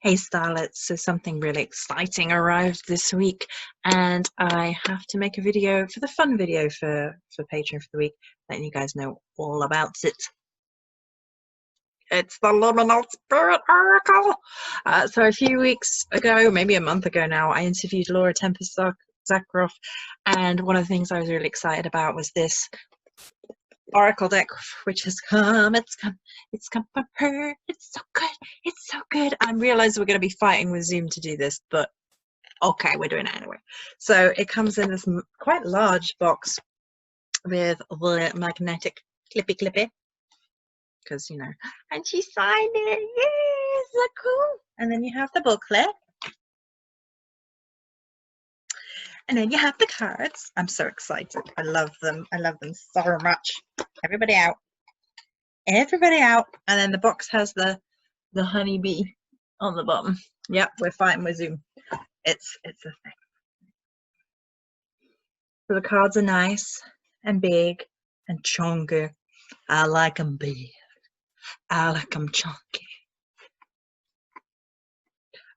Hey Starlets, so something really exciting arrived this week and I have to make a video for the fun video for Patreon for the week, letting you guys know all about it. It's the Liminal Spirit Oracle! So a few weeks ago, maybe a month ago now, I interviewed Tempest, Zakroff, and one of the things I was really excited about was this Oracle deck, which has come. It's come from her. It's so good. I realize we're going to be fighting with Zoom to do this, but okay, we're doing it anyway. So it comes in this quite large box with the magnetic clippy, because you know, and she signed it. Yes, so cool. And then you have the booklet. And then you have the cards. I'm so excited. I love them. I love them so much. Everybody out. Everybody out. And then the box has the honeybee on the bottom. Yep, we're fighting with Zoom. It's a thing. So the cards are nice and big and chunky. I like them big. I like them chunky.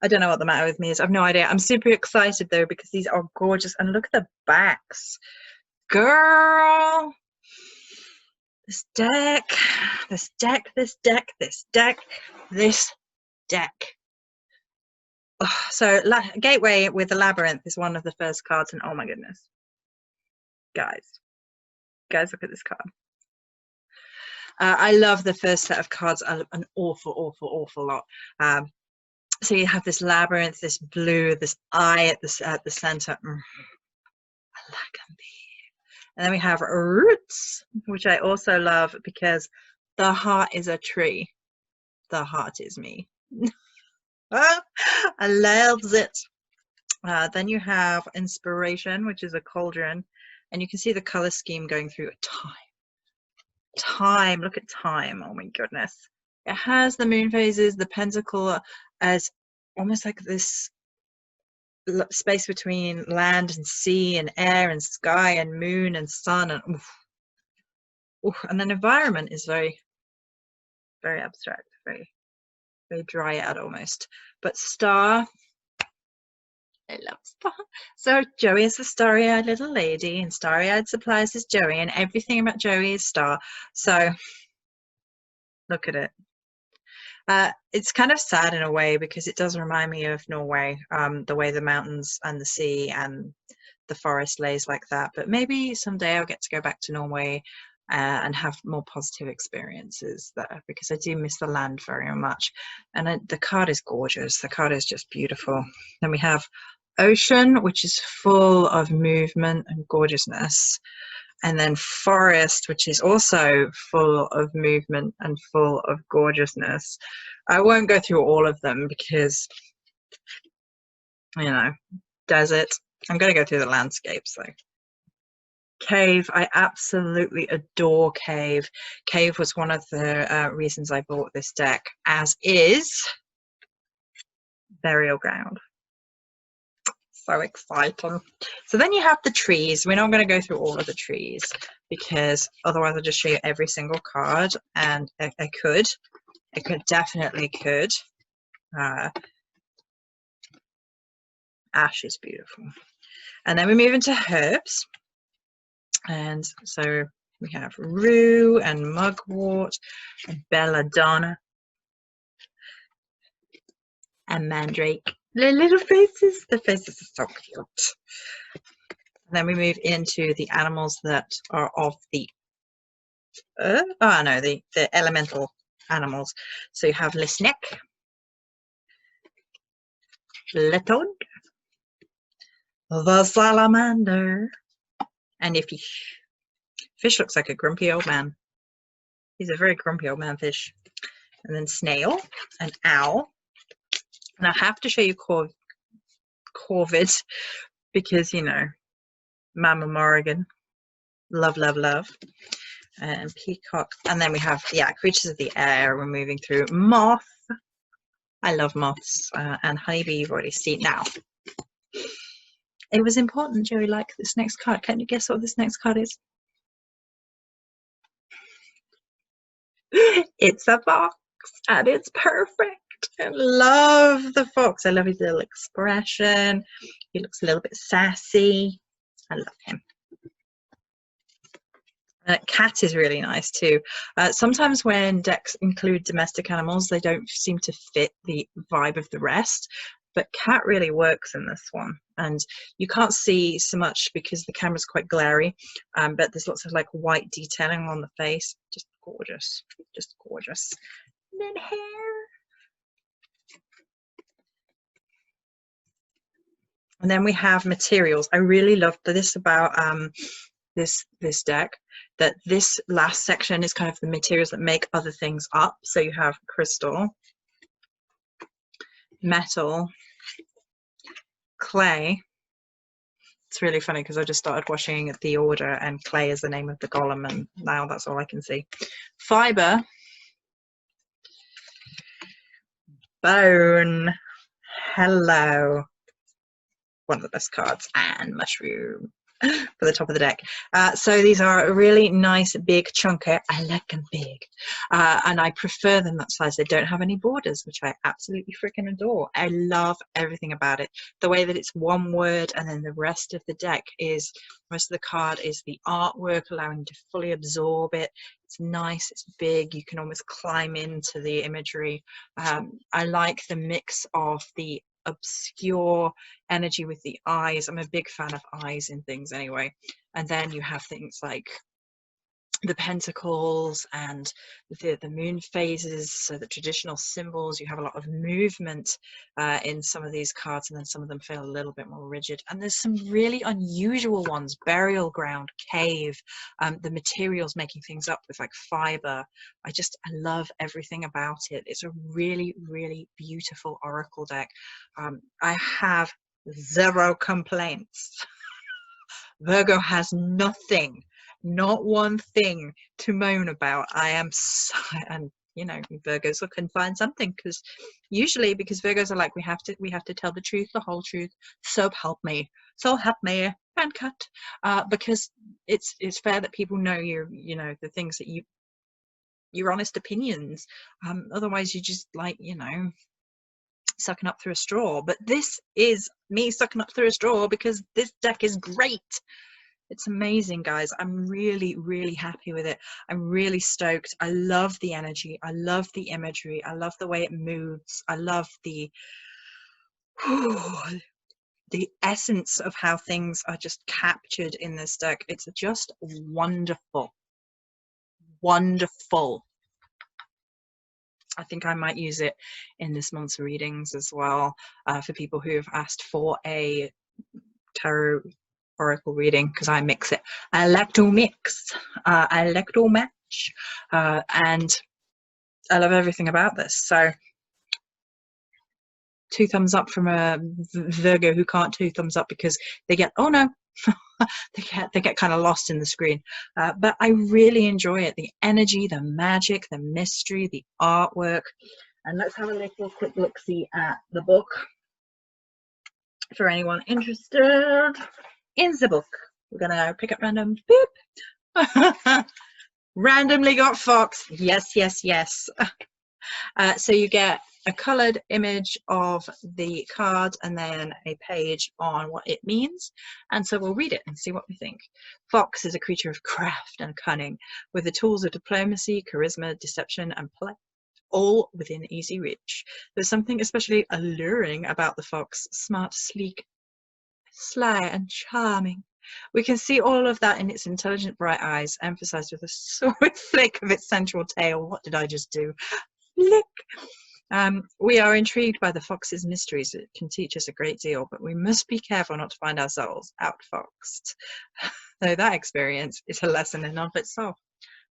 I don't know what the matter with me is. I've no idea. I'm super excited though because these are gorgeous. And look at the backs. Girl! This deck. Oh, so Gateway with the Labyrinth is one of the first cards, and oh my goodness. Guys, look at this card. I love the first set of cards an awful lot. So you have this labyrinth, this blue, this eye at the center. I like them. And then we have roots, which I also love because the heart is a tree. The heart is me. I love it. Then you have inspiration, which is a cauldron, and you can see the color scheme going through time. Look at time. Oh my goodness. It has the moon phases, the pentacle as almost like this space between land and sea and air and sky and moon and sun, and and then environment is very abstract, very dry out almost. But star, I love star. So Joey is a starry-eyed little lady, and starry-eyed supplies is Joey, and everything about Joey is star. So look at it. It's kind of sad in a way because it does remind me of Norway, the way the mountains and the sea and the forest lays like that. But maybe someday I'll get to go back to Norway and have more positive experiences there, because I do miss the land very much. And the card is gorgeous. The card is just beautiful. Then we have ocean, which is full of movement and gorgeousness. And then forest, which is also full of movement and full of gorgeousness. I won't go through all of them because, you know, desert. I'm going to go through the landscapes though. Cave, I absolutely adore Cave. Cave was one of the reasons I bought this deck, as is Burial Ground. So exciting. So then you have the trees. We're not going to go through all of the trees because otherwise I'll just show you every single card, and I definitely could. Ash is beautiful. And then we move into herbs. And so we have rue and mugwort and belladonna and mandrake. The little faces, the faces are so cute. And then we move into the animals that are of the the elemental animals. So you have Lisnek, Letod, the salamander, and a fish. Fish looks like a grumpy old man. He's a very grumpy old man fish. And then snail, an owl. And I have to show you corvid because, you know, Mama Morrigan, love. And peacock. And then we have, creatures of the air. We're moving through moth. I love moths. And honeybee you've already seen. Now, it was important Joey liked this next card. Can you guess what this next card is? It's a box and it's perfect. I love the fox. I love his little expression. He looks a little bit sassy. I love him. Cat is really nice too. Sometimes when decks include domestic animals, they don't seem to fit the vibe of the rest, but cat really works in this one. And you can't see so much because the camera's quite glary, but there's lots of like white detailing on the face. Just gorgeous, just gorgeous. And then hair. And then we have materials. I really love this about this deck, that this last section is kind of the materials that make other things up. So you have crystal, metal, clay. It's really funny because I just started watching the order and clay is the name of the golem, and now that's all I can see. Fiber, bone, hello, one of the best cards, and mushroom for the top of the deck. So these are really nice, big, chunky. I like them big, and I prefer them that size. They don't have any borders, which I absolutely freaking adore. I love everything about it. The way that it's one word, and then the rest of the deck is, most of the card is the artwork, allowing you to fully absorb it. It's nice, it's big, you can almost climb into the imagery. I like the mix of the obscure energy with the eyes. I'm a big fan of eyes in things anyway. And then you have things like the pentacles and the moon phases, so the traditional symbols. You have a lot of movement in some of these cards, and then some of them feel a little bit more rigid. And there's some really unusual ones: burial ground, cave, the materials making things up with like fiber. I love everything about it. It's a really, really beautiful oracle deck. I have zero complaints. Virgo has nothing, not one thing to moan about. I am so, and you know, Virgos can find something, because usually, because Virgos are like, we have to tell the truth, the whole truth, so help me, and cut, because it's fair that people know you know the things that your honest opinions. Otherwise you just like, you know, sucking up through a straw. But this is me sucking up through a straw because this deck is great. It's amazing, guys. I'm really, really happy with it. I'm really stoked. I love the energy. I love the imagery. I love the way it moves. I love the essence of how things are just captured in this deck. It's just wonderful. Wonderful. I think I might use it in this month's readings as well, for people who have asked for a tarot oracle reading, because I mix it. I like to mix, I like to match, and I love everything about this. So 2 thumbs up from a Virgo who can't 2 thumbs up because they get, oh no, they get kind of lost in the screen. But I really enjoy it. The energy, the magic, the mystery, the artwork. And let's have a little quick look-see at the book for anyone interested in the book. We're gonna pick up random. Boop. Randomly got fox. Yes, yes, yes. So you get a colored image of the card and then a page on what it means. And so we'll read it and see what we think. Fox is a creature of craft and cunning, with the tools of diplomacy, charisma, deception, and play, all within easy reach. There's something especially alluring about the fox: smart, sleek, sly, and charming. We can see all of that in its intelligent, bright eyes, emphasized with a swift flick of its sensual tail. What did I just do? Flick! We are intrigued by the fox's mysteries. It can teach us a great deal, but we must be careful not to find ourselves outfoxed. Though that experience is a lesson in of itself.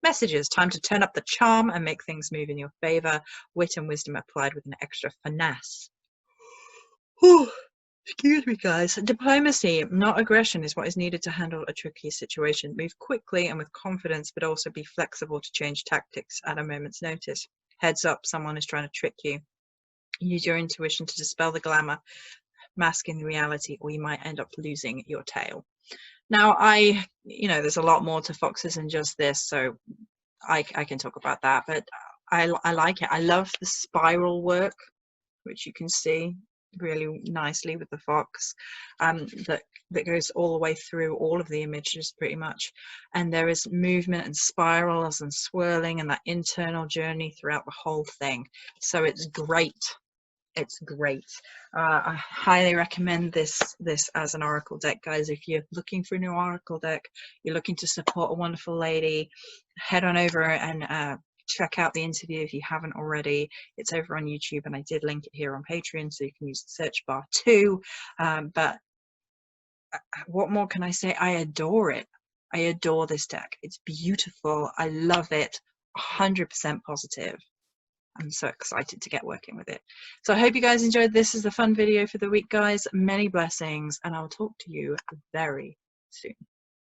Messages: time to turn up the charm and make things move in your favor. Wit and wisdom applied with an extra finesse. Whew. Excuse me, guys. Diplomacy, not aggression, is what is needed to handle a tricky situation. Move quickly and with confidence, but also be flexible to change tactics at a moment's notice. Heads up, someone is trying to trick you. Use your intuition to dispel the glamour, masking the reality, or you might end up losing your tail. Now, you know, there's a lot more to foxes than just this, so I can talk about that, but I like it. I love the spiral work which you can see really nicely with the fox, that goes all the way through all of the images pretty much, and there is movement and spirals and swirling and that internal journey throughout the whole thing. So it's great. It's great. I highly recommend this as an oracle deck, guys. If you're looking for a new oracle deck, you're looking to support a wonderful lady, head on over and check out the interview if you haven't already. It's over on YouTube, and I did link it here on Patreon, so you can use the search bar too. But what more can I say? I adore it. I adore this deck. It's beautiful. I love it. 100% positive. I'm so excited to get working with it. So I hope you guys enjoyed this. Is a fun video for the week, guys. Many blessings, and I'll talk to you very soon.